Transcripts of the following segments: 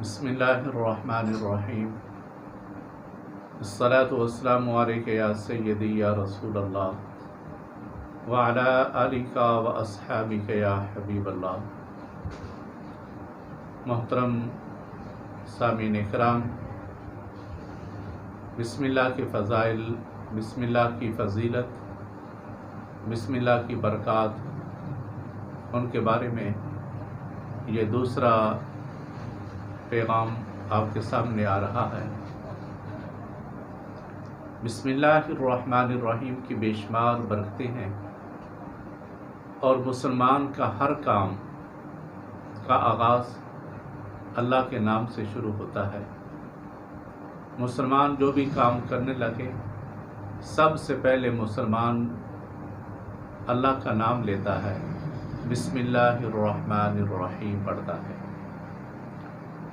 بسم اللہ الرحمن الرحیم الصلاۃ والسلام علیک یا سیدی یا رسول اللہ وعلی آلک و اصحابک یا حبیب اللہ۔ محترم سامعین کرام، بسم اللہ کے فضائل، بسم اللہ کی فضیلت، بسم اللہ کی برکات، ان کے بارے میں یہ دوسرا پیغام آپ کے سامنے آ رہا ہے۔ بسم اللہ الرحمن الرحیم کی بے شمار برکتیں ہیں، اور مسلمان کا ہر کام کا آغاز اللہ کے نام سے شروع ہوتا ہے۔ مسلمان جو بھی کام کرنے لگے، سب سے پہلے مسلمان اللہ کا نام لیتا ہے، بسم اللہ الرحمن الرحیم پڑھتا ہے۔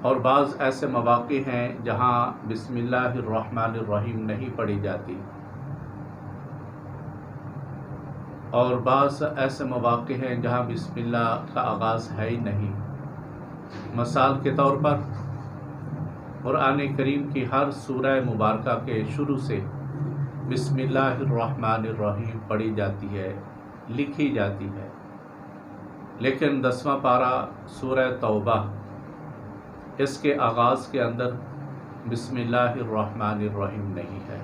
اور بعض ایسے مواقع ہیں جہاں بسم اللہ الرحمن الرحیم نہیں پڑھی جاتی، اور بعض ایسے مواقع ہیں جہاں بسم اللہ کا آغاز ہے ہی نہیں۔ مثال کے طور پر قرآن کریم کی ہر سورہ مبارکہ کے شروع سے بسم اللہ الرحمن الرحیم پڑھی جاتی ہے، لکھی جاتی ہے، لیکن 10واں پارہ سورہ توبہ، اس کے آغاز کے اندر بسم اللہ الرحمن الرحیم نہیں ہے۔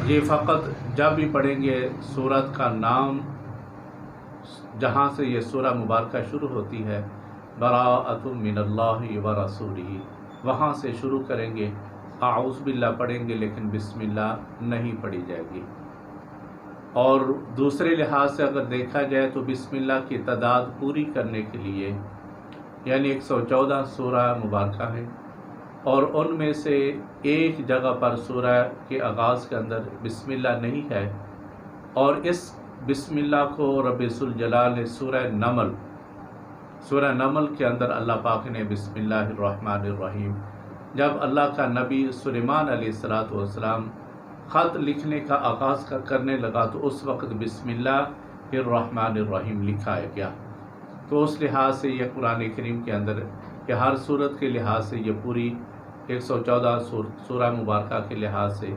یہ فقط جب بھی پڑھیں گے سورت کا نام، جہاں سے یہ سورہ مبارکہ شروع ہوتی ہے، براءۃ من اللہ و رسولہ، وہاں سے شروع کریں گے، اعوذ باللہ پڑھیں گے، لیکن بسم اللہ نہیں پڑھی جائے گی۔ اور دوسرے لحاظ سے اگر دیکھا جائے تو بسم اللہ کی تعداد پوری کرنے کے لیے، یعنی 114 سورہ مبارکہ ہے، اور ان میں سے ایک جگہ پر سورہ کے آغاز کے اندر بسم اللہ نہیں ہے، اور اس بسم اللہ کو رب ذوالجلال نے سورہ نمل کے اندر اللہ پاک نے بسم اللہ الرحمن الرحیم، جب اللہ کا نبی سلیمان علیہ السلام خط لکھنے کا آغاز کرنے لگا تو اس وقت بسم اللہ الرحمن الرحیم لکھا گیا۔ تو اس لحاظ سے یہ قرآن کریم کے اندر کہ ہر صورت کے لحاظ سے یہ پوری 114 سورہ مبارکہ کے لحاظ سے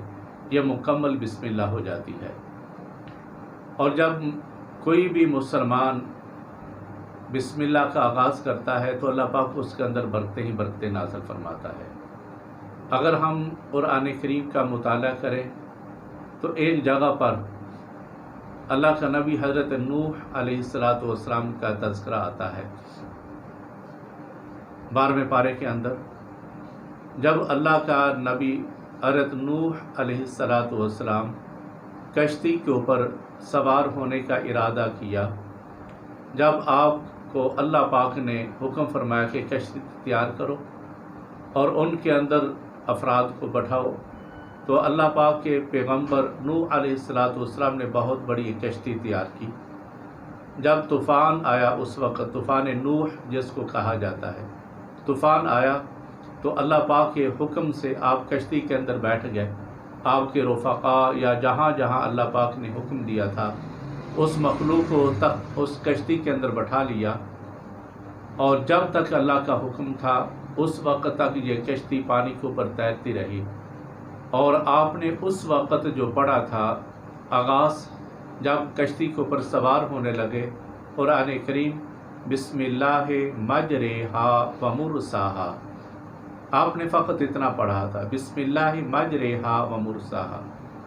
یہ مکمل بسم اللہ ہو جاتی ہے۔ اور جب کوئی بھی مسلمان بسم اللہ کا آغاز کرتا ہے تو اللہ پاک اس کے اندر برکتیں ہی برکتیں نازل فرماتا ہے۔ اگر ہم قرآن کریم کا مطالعہ کریں تو ایک جگہ پر اللہ کا نبی حضرت نوح علیہ السلام کا تذکرہ آتا ہے 12ویں پارے کے اندر، جب اللہ کا نبی حضرت نوح علیہ السلام کشتی کے اوپر سوار ہونے کا ارادہ کیا، جب آپ کو اللہ پاک نے حکم فرمایا کہ کشتی تیار کرو اور ان کے اندر افراد کو بٹھاؤ، تو اللہ پاک کے پیغمبر نوح علیہ السلام نے بہت بڑی کشتی تیار کی۔ جب طوفان آیا، اس وقت طوفان نوح جس کو کہا جاتا ہے، طوفان آیا تو اللہ پاک کے حکم سے آپ کشتی کے اندر بیٹھ گئے، آپ کے رفقا یا جہاں جہاں اللہ پاک نے حکم دیا تھا اس مخلوق کو اس کشتی کے اندر بٹھا لیا، اور جب تک اللہ کا حکم تھا اس وقت تک یہ کشتی پانی کے اوپر تیرتی رہی۔ اور آپ نے اس وقت جو پڑھا تھا آغاز، جب کشتی کے اوپر سوار ہونے لگے، قرآن کریم بسم اللہ مجریہا و مرساہا، آپ نے فقط اتنا پڑھا تھا، بسم اللہ مجریہا و مرساہا،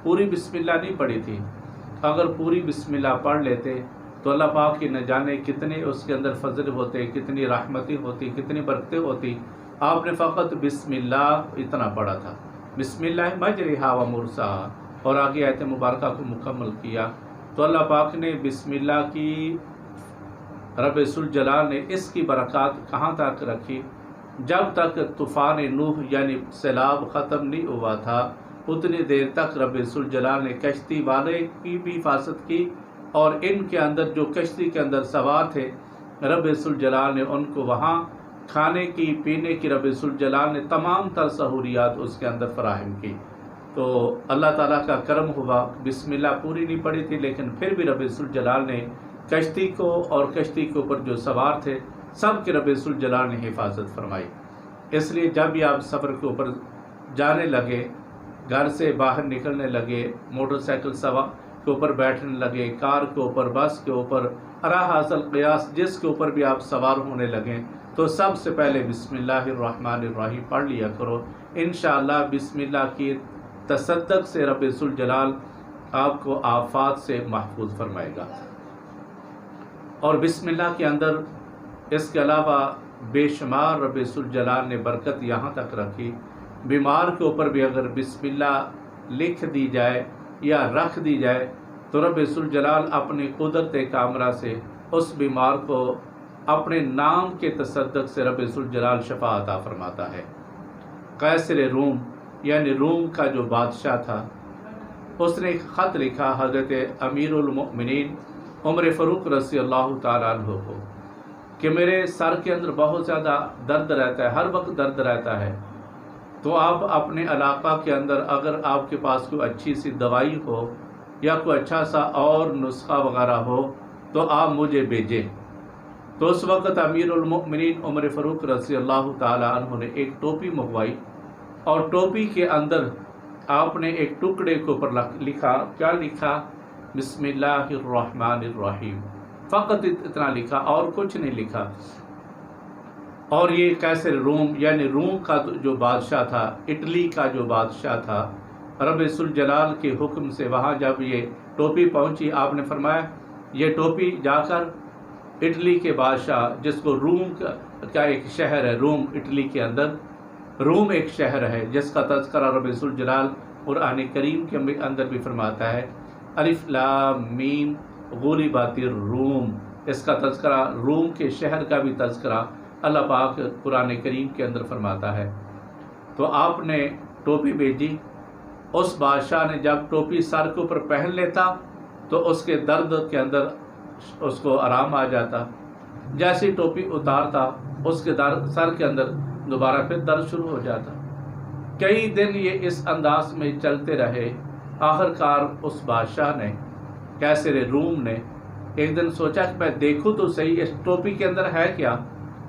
پوری بسم اللہ نہیں پڑھی تھی۔ اگر پوری بسم اللہ پڑھ لیتے تو اللہ پاک کی نہ جانے کتنے اس کے اندر فضل ہوتے، کتنی رحمتیں ہوتی، کتنی برکتیں ہوتی۔ آپ نے فقط بسم اللہ اتنا پڑھا تھا، بسم اللہ مجریہا و مرساہا، اور آگے آیت مبارکہ کو مکمل کیا تو اللہ پاک نے بسم اللہ کی، رب ذوالجلال نے اس کی برکات کہاں تک رکھی؟ جب تک طوفان نوح یعنی سیلاب ختم نہیں ہوا تھا، اتنی دیر تک رب ذوالجلال نے کشتی والے کی بھی حفاظت کی، اور ان کے اندر جو کشتی کے اندر سوار تھے، رب ذوالجلال نے ان کو وہاں کھانے کی، پینے کی، رب ذوالجلال نے تمام تر سہولیات اس کے اندر فراہم کی۔ تو اللہ تعالیٰ کا کرم ہوا، بسم اللہ پوری نہیں پڑھی تھی، لیکن پھر بھی رب ذوالجلال نے کشتی کو اور کشتی کے اوپر جو سوار تھے سب کے رب ذوالجلال نے حفاظت فرمائی۔ اس لیے جب بھی آپ سفر کے اوپر جانے لگے، گھر سے باہر نکلنے لگے، موٹر سائیکل سوا کے اوپر بیٹھنے لگے، کار کے اوپر، بس کے اوپر، راحت القیاس جس کے اوپر بھی آپ سوار ہونے لگیں، تو سب سے پہلے بسم اللہ الرحمن الرحیم پڑھ لیا کرو۔ انشاءاللہ بسم اللہ کی تصدق سے رب ذوالجلال آپ کو آفات سے محفوظ فرمائے گا۔ اور بسم اللہ کے اندر اس کے علاوہ بے شمار رب ذوالجلال نے برکت یہاں تک رکھی، بیمار کے اوپر بھی اگر بسم اللہ لکھ دی جائے یا رکھ دی جائے تو رب ذوالجلال اپنی قدرت کامرہ سے اس بیمار کو اپنے نام کے تصدق سے رب ذوالجلال شفا عطا فرماتا ہے۔ قیصر روم یعنی روم کا جو بادشاہ تھا، اس نے ایک خط لکھا حضرت امیر المؤمنین عمر فاروق رضی اللہ تعالیٰ عنہ کو کہ میرے سر کے اندر بہت زیادہ درد رہتا ہے، ہر وقت درد رہتا ہے، تو آپ اپنے علاقہ کے اندر اگر آپ کے پاس کوئی اچھی سی دوائی ہو یا کوئی اچھا سا اور نسخہ وغیرہ ہو تو آپ مجھے بھیجیں۔ تو اس وقت امیر المؤمنین عمر فاروق رضی اللہ تعالیٰ عنہ نے ایک ٹوپی منگوائی، اور ٹوپی کے اندر آپ نے ایک ٹکڑے کے اوپر لکھا، کیا لکھا؟ بسم اللہ الرحمن الرحیم، فقط اتنا لکھا اور کچھ نہیں لکھا۔ اور یہ قیصر روم یعنی روم کا جو بادشاہ تھا، اٹلی کا جو بادشاہ تھا، رب ذوالجلال کے حکم سے وہاں جب یہ ٹوپی پہنچی، آپ نے فرمایا یہ ٹوپی جا کر اٹلی کے بادشاہ، جس کو روم کا ایک شہر ہے، روم اٹلی کے اندر، روم ایک شہر ہے جس کا تذکرہ رب ذوالجلال قرآن کریم کے اندر بھی فرماتا ہے، الف لام میم غلبت الروم، اس کا تذکرہ روم کے شہر کا بھی تذکرہ اللہ پاک قرآن کریم کے اندر فرماتا ہے۔ تو آپ نے ٹوپی بھیجی، اس بادشاہ نے جب ٹوپی سر کے اوپر پہن لیتا تو اس کے درد کے اندر اس کو آرام آ جاتا، جیسی ٹوپی اتارتا اس کے سر کے اندر دوبارہ پھر درد شروع ہو جاتا۔ کئی دن یہ اس انداز میں چلتے رہے، آخرکار اس بادشاہ نے، قیصر روم نے، ایک دن سوچا کہ میں دیکھوں تو صحیح اس ٹوپی کے اندر ہے کیا۔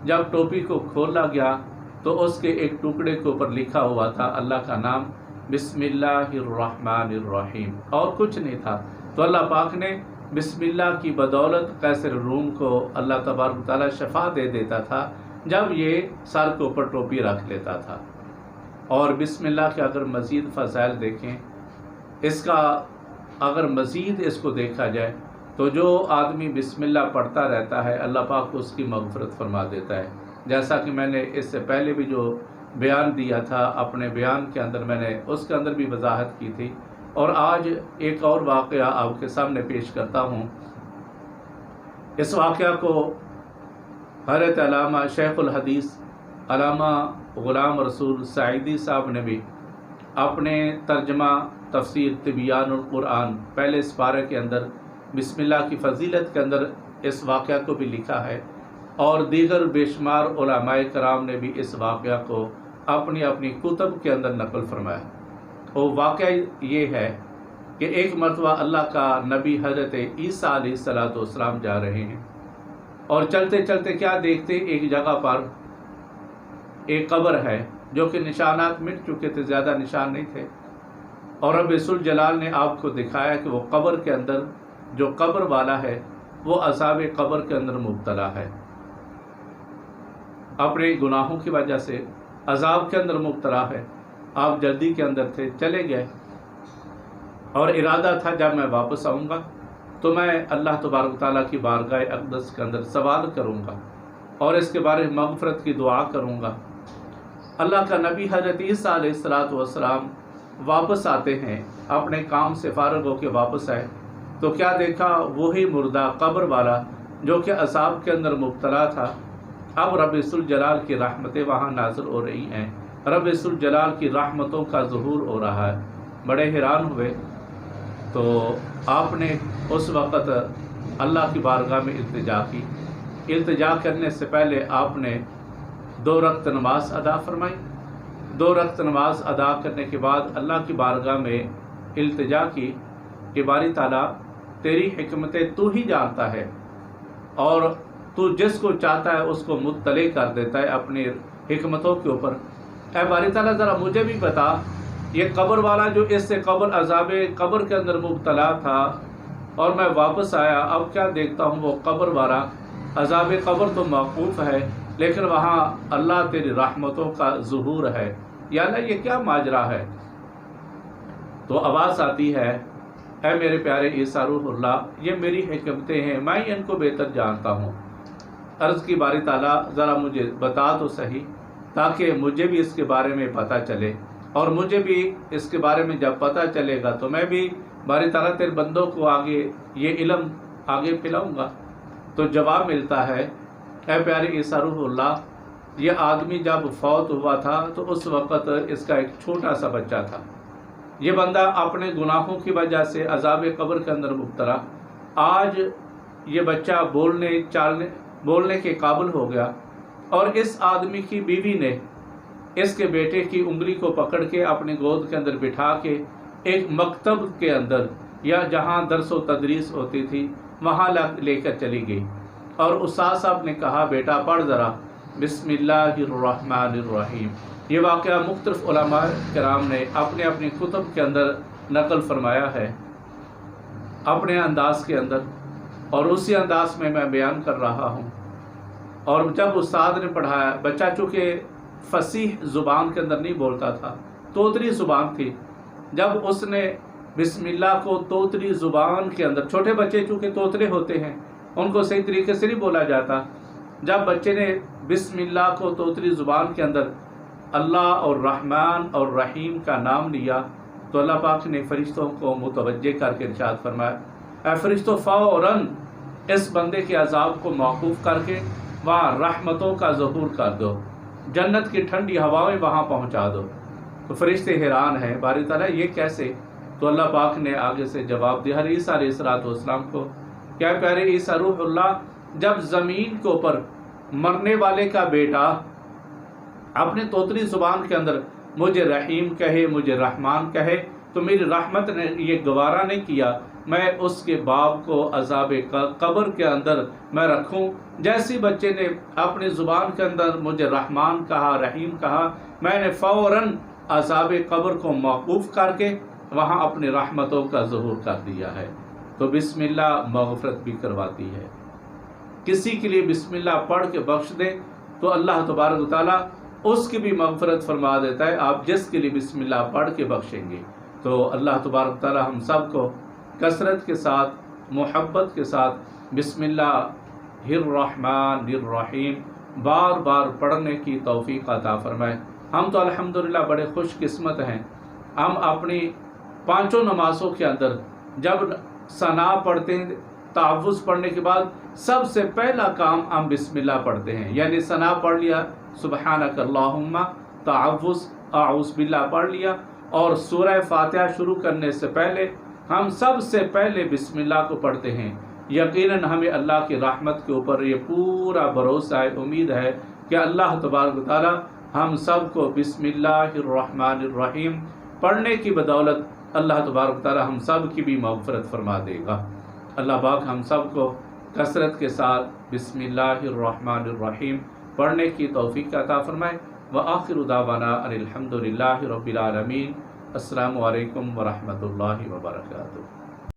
جب ٹوپی کو کھولا گیا تو اس کے ایک ٹکڑے کے اوپر لکھا ہوا تھا اللہ کا نام، بسم اللہ الرحمن الرحیم، اور کچھ نہیں تھا۔ تو اللہ پاک نے بسم اللہ کی بدولت قیصر روم کو اللہ تبارک و تعالیٰ شفا دے دیتا تھا جب یہ سر کے اوپر ٹوپی رکھ لیتا تھا۔ اور بسم اللہ کے اگر مزید فضائل دیکھیں، اس کا اگر مزید اس کو دیکھا جائے تو جو آدمی بسم اللہ پڑھتا رہتا ہے اللہ پاک اس کی مغفرت فرما دیتا ہے، جیسا کہ میں نے اس سے پہلے بھی جو بیان دیا تھا اپنے بیان کے اندر، میں نے اس کے اندر بھی وضاحت کی تھی۔ اور آج ایک اور واقعہ آپ کے سامنے پیش کرتا ہوں۔ اس واقعہ کو حضرت علامہ شیخ الحدیث علامہ غلام رسول سعیدی صاحب نے بھی اپنے ترجمہ تفسیر تبیان القرآن پہلے سپارے کے اندر بسم اللہ کی فضیلت کے اندر اس واقعہ کو بھی لکھا ہے، اور دیگر بے شمار علماء کرام نے بھی اس واقعہ کو اپنی اپنی کتب کے اندر نقل فرمایا۔ وہ واقعہ یہ ہے کہ ایک مرتبہ اللہ کا نبی حضرت عیسیٰ علیہ السلام جا رہے ہیں، اور چلتے چلتے کیا دیکھتے، ایک جگہ پر ایک قبر ہے جو کہ نشانات مٹ چکے تھے، زیادہ نشان نہیں تھے، اور رب ذوالجلال نے آپ کو دکھایا کہ وہ قبر کے اندر جو قبر والا ہے وہ عذاب قبر کے اندر مبتلا ہے، اپنے گناہوں کی وجہ سے عذاب کے اندر مبتلا ہے۔ آپ جلدی کے اندر تھے، چلے گئے، اور ارادہ تھا جب میں واپس آؤں گا تو میں اللہ تبارک تعالیٰ کی بارگاہ اقدس کے اندر سوال کروں گا اور اس کے بارے میں مغفرت کی دعا کروں گا۔ اللہ کا نبی حضرت عیسیٰ علیہ السلام واپس آتے ہیں، اپنے کام سے فارغ ہو کے واپس آئے تو کیا دیکھا، وہی مردہ قبر والا جو کہ عذاب کے اندر مبتلا تھا۔ اب رب ذوالجلال کی رحمتیں وہاں نازل ہو رہی ہیں، رب ذوالجلال کی رحمتوں کا ظہور ہو رہا ہے۔ بڑے حیران ہوئے، تو آپ نے اس وقت اللہ کی بارگاہ میں التجا کی۔ التجا کرنے سے پہلے آپ نے 2 رکعت نماز ادا فرمائی۔ 2 رکعت نماز ادا کرنے کے بعد اللہ کی بارگاہ میں التجا کی کہ باری تعالیٰ تیری حکمتیں تو ہی جانتا ہے، اور تو جس کو چاہتا ہے اس کو مطلع کر دیتا ہے اپنی حکمتوں کے اوپر۔ اے باری تعالیٰ ذرا مجھے بھی بتا، یہ قبر والا جو اس سے قبر عذاب قبر کے اندر مبتلا تھا اور میں واپس آیا، اب کیا دیکھتا ہوں وہ قبر والا عذاب قبر تو موقوف ہے، لیکن وہاں اللہ تیری رحمتوں کا ظہور ہے، یا اللہ یہ کیا ماجرا ہے؟ تو آواز آتی ہے، اے میرے پیارے عیسیٰ روح اللہ، یہ میری حکمتیں ہیں، میں ان کو بہتر جانتا ہوں۔ عرض کی باری تعالیٰ ذرا مجھے بتا تو صحیح، تاکہ مجھے بھی اس کے بارے میں پتہ چلے، اور مجھے بھی اس کے بارے میں جب پتہ چلے گا تو میں بھی باری تعالیٰ تیرے بندوں کو آگے یہ علم آگے پھیلاؤں گا۔ تو جواب ملتا ہے، اے پیارے عیسیٰ روح اللہ، یہ آدمی جب فوت ہوا تھا تو اس وقت اس کا ایک چھوٹا سا بچہ تھا۔ یہ بندہ اپنے گناہوں کی وجہ سے عذاب قبر کے اندر مبتلا، آج یہ بچہ بولنے کے قابل ہو گیا، اور اس آدمی کی بیوی نے اس کے بیٹے کی انگلی کو پکڑ کے اپنے گود کے اندر بٹھا کے ایک مکتب کے اندر، یا جہاں درس و تدریس ہوتی تھی، وہاں لے کر چلی گئی، اور استاد صاحب نے کہا بیٹا پڑھ ذرا بسم اللہ الرحمن الرحیم۔ یہ واقعہ مختلف علماء کرام نے اپنے اپنی کتب کے اندر نقل فرمایا ہے اپنے انداز کے اندر، اور اسی انداز میں بیان کر رہا ہوں۔ اور جب استاد نے پڑھایا، بچہ چونکہ فصیح زبان کے اندر نہیں بولتا تھا، توتری زبان تھی، جب اس نے بسم اللہ کو توتری زبان کے اندر، چھوٹے بچے چونکہ توترے ہوتے ہیں ان کو صحیح طریقے سے نہیں بولا جاتا، جب بچے نے بسم اللہ کو توتری زبان کے اندر اللہ اور رحمان اور رحیم کا نام لیا، تو اللہ پاک نے فرشتوں کو متوجہ کر کے ارشاد فرمایا، اے فرشتوں فوراً اس بندے کے عذاب کو موقوف کر کے وہاں رحمتوں کا ظہور کر دو، جنت کی ٹھنڈی ہوائیں وہاں پہنچا دو۔ تو فرشتے حیران ہیں، باری تعالیٰ یہ کیسے؟ تو اللہ پاک نے آگے سے جواب دیا عیسیٰ علیہ السلام کو، کیا پیارے عیسیٰ روح اللہ، جب زمین کے اوپر مرنے والے کا بیٹا اپنے توتری زبان کے اندر مجھے رحیم کہے، مجھے رحمان کہے، تو میری رحمت نے یہ گوارا نہیں کیا میں اس کے باپ کو عذاب قبر کے اندر میں رکھوں۔ جیسی بچے نے اپنی زبان کے اندر مجھے رحمان کہا، رحیم کہا، میں نے فوراً عذاب قبر کو موقوف کر کے وہاں اپنی رحمتوں کا ظہور کر دیا ہے۔ تو بسم اللہ مغفرت بھی کرواتی ہے، کسی کے لیے بسم اللہ پڑھ کے بخش دے تو اللہ تبارک و تعالیٰ اس کی بھی مغفرت فرما دیتا ہے، آپ جس کے لیے بسم اللہ پڑھ کے بخشیں گے۔ تو اللہ تبارک و تعالیٰ ہم سب کو کثرت کے ساتھ، محبت کے ساتھ بسم اللہ الرحمن الرحیم بار بار پڑھنے کی توفیق عطا فرمائے۔ ہم تو الحمدللہ بڑے خوش قسمت ہیں، ہم اپنی پانچوں نمازوں کے اندر جب ثنا پڑھتے ہیں، تعوذ پڑھنے کے بعد سب سے پہلا کام ہم بسم اللہ پڑھتے ہیں، یعنی ثنا پڑھ لیا، سبحانک اللہم، تعوذ اعوذ باللہ پڑھ لیا، اور سورہ فاتحہ شروع کرنے سے پہلے ہم سب سے پہلے بسم اللہ کو پڑھتے ہیں۔ یقیناً ہمیں اللہ کی رحمت کے اوپر یہ پورا بھروسہ ہے، امید ہے کہ اللہ تبارک و تعالیٰ ہم سب کو بسم اللہ الرحمن الرحیم پڑھنے کی بدولت اللہ تبارک و تعالیٰ ہم سب کی بھی مغفرت فرما دے گا۔ اللہ پاک ہم سب کو کثرت کے ساتھ بسم اللہ الرحمن الرحیم پڑھنے کی توفیق عطا فرمائے۔ وآخر دعوانا ان الحمد للہ رب العالمین۔ السلام علیکم ورحمۃ اللہ وبرکاتہ۔